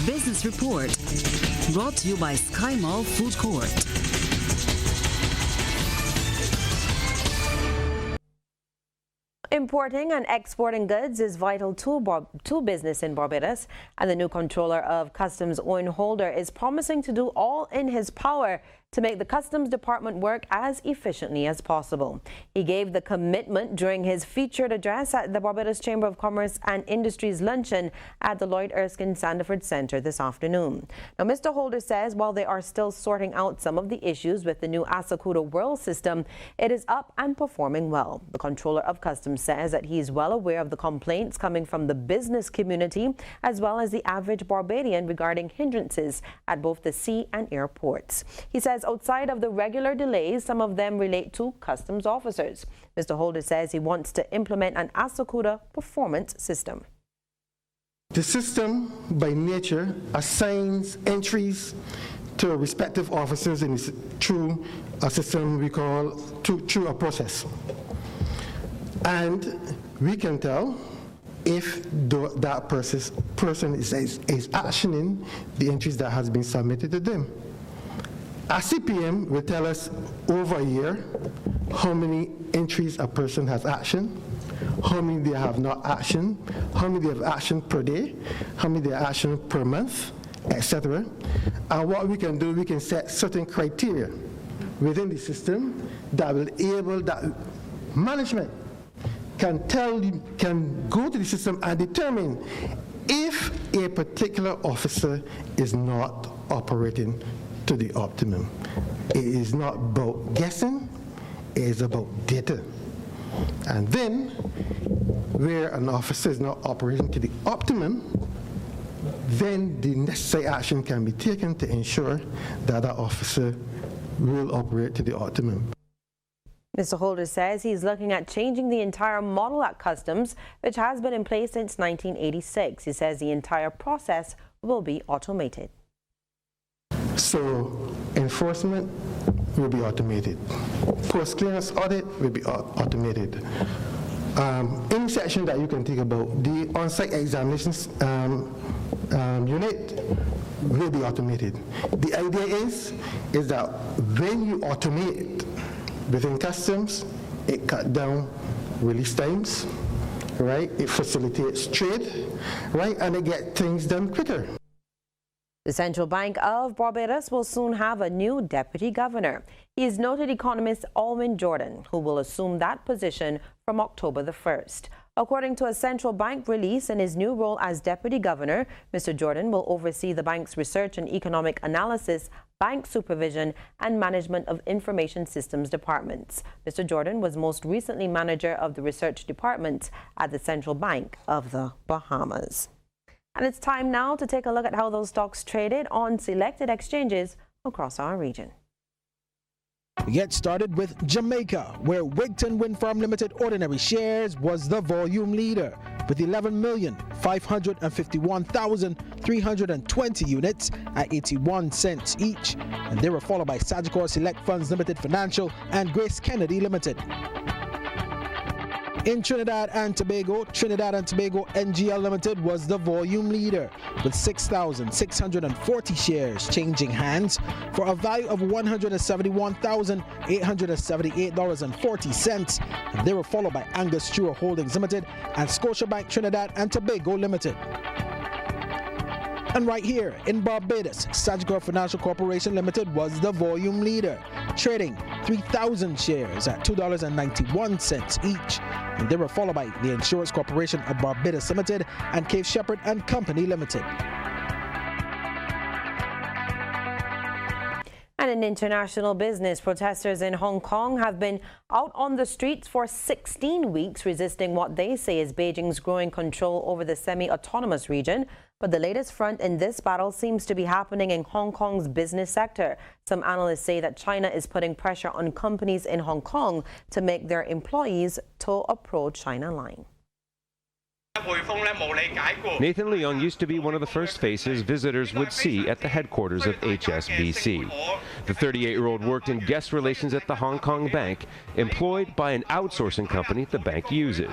Business Report, brought to you by Sky Mall Food Court. Importing and exporting goods is vital to business in Barbados, and the new Controller of Customs, Owen Holder, is promising to do all in his power to make the Customs Department work as efficiently as possible. He gave the commitment during his featured address at the Barbados Chamber of Commerce and Industries luncheon at the Lloyd Erskine Sandiford Centre this afternoon. Now, Mr. Holder says while they are still sorting out some of the issues with the new Asakuda World system, it is up and performing well. The Controller of Customs says that he is well aware of the complaints coming from the business community as well as the average Barbadian regarding hindrances at both the sea and airports. He says outside of the regular delays, some of them relate to customs officers. Mr. Holder says he wants to implement an Asakuda performance system. The system, by nature, assigns entries to respective officers and is through a system we call through a process. And we can tell if that person is actioning the entries that has been submitted to them. A CPM will tell us over a year how many entries a person has actioned, how many they have not actioned, how many they have actioned per day, how many they have actioned per month, etc. And what we can do, we can set certain criteria within the system that will enable that management can go to the system and determine if a particular officer is not operating to the optimum. It is not about guessing, it is about data. And then, where an officer is not operating to the optimum, then the necessary action can be taken to ensure that that officer will operate to the optimum. Mr. Holder says he's looking at changing the entire model at Customs, which has been in place since 1986. He says the entire process will be automated. So enforcement will be automated. Post-clearance audit will be automated. Any section that you can think about, the on-site examinations unit will be automated. The idea is that when you automate within Customs, it cuts down release times, right? It facilitates trade, right? And it gets things done quicker. The Central Bank of Barbados will soon have a new deputy governor. He is noted economist Alwyn Jordan, who will assume that position from October the 1st. According to a central bank release, in his new role as deputy governor, Mr. Jordan will oversee the bank's research and economic analysis, bank supervision, and management of information systems departments. Mr. Jordan was most recently manager of the research department at the Central Bank of the Bahamas. And it's time now to take a look at how those stocks traded on selected exchanges across our region. We get started with Jamaica, where Wigton Wind Farm Limited ordinary shares was the volume leader with 11,551,320 units at 81 cents each. And they were followed by Sagicor Select Funds Limited Financial and Grace Kennedy Limited. In Trinidad and Tobago NGL Limited was the volume leader with 6,640 shares changing hands for a value of $171,878.40. And they were followed by Angus Stewart Holdings Limited and Scotiabank Trinidad and Tobago Limited. And right here in Barbados, Sagicor Financial Corporation Limited was the volume leader, trading 3,000 shares at $2.91 each. And they were followed by the Insurance Corporation of Barbados Limited and Cave Shepherd and Company Limited. And in international business, protesters in Hong Kong have been out on the streets for 16 weeks resisting what they say is Beijing's growing control over the semi-autonomous region. But the latest front in this battle seems to be happening in Hong Kong's business sector. Some analysts say that China is putting pressure on companies in Hong Kong to make their employees toe a pro-China line. Nathan Leung used to be one of the first faces visitors would see at the headquarters of HSBC. The 38-year-old worked in guest relations at the Hong Kong bank, employed by an outsourcing company the bank uses.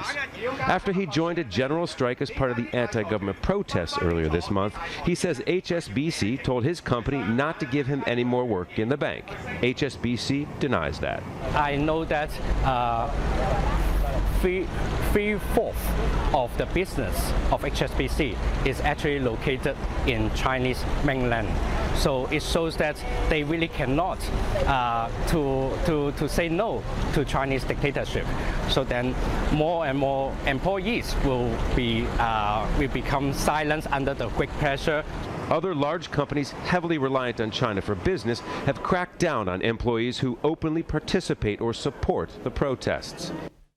After he joined a general strike as part of the anti-government protests earlier this month, he says HSBC told his company not to give him any more work in the bank. HSBC denies that. I know that three-fourths of the business of HSBC is actually located in Chinese mainland. So it shows that they really cannot to say no to Chinese dictatorship. So then more and more employees will become silent under the great pressure. Other large companies heavily reliant on China for business have cracked down on employees who openly participate or support the protests.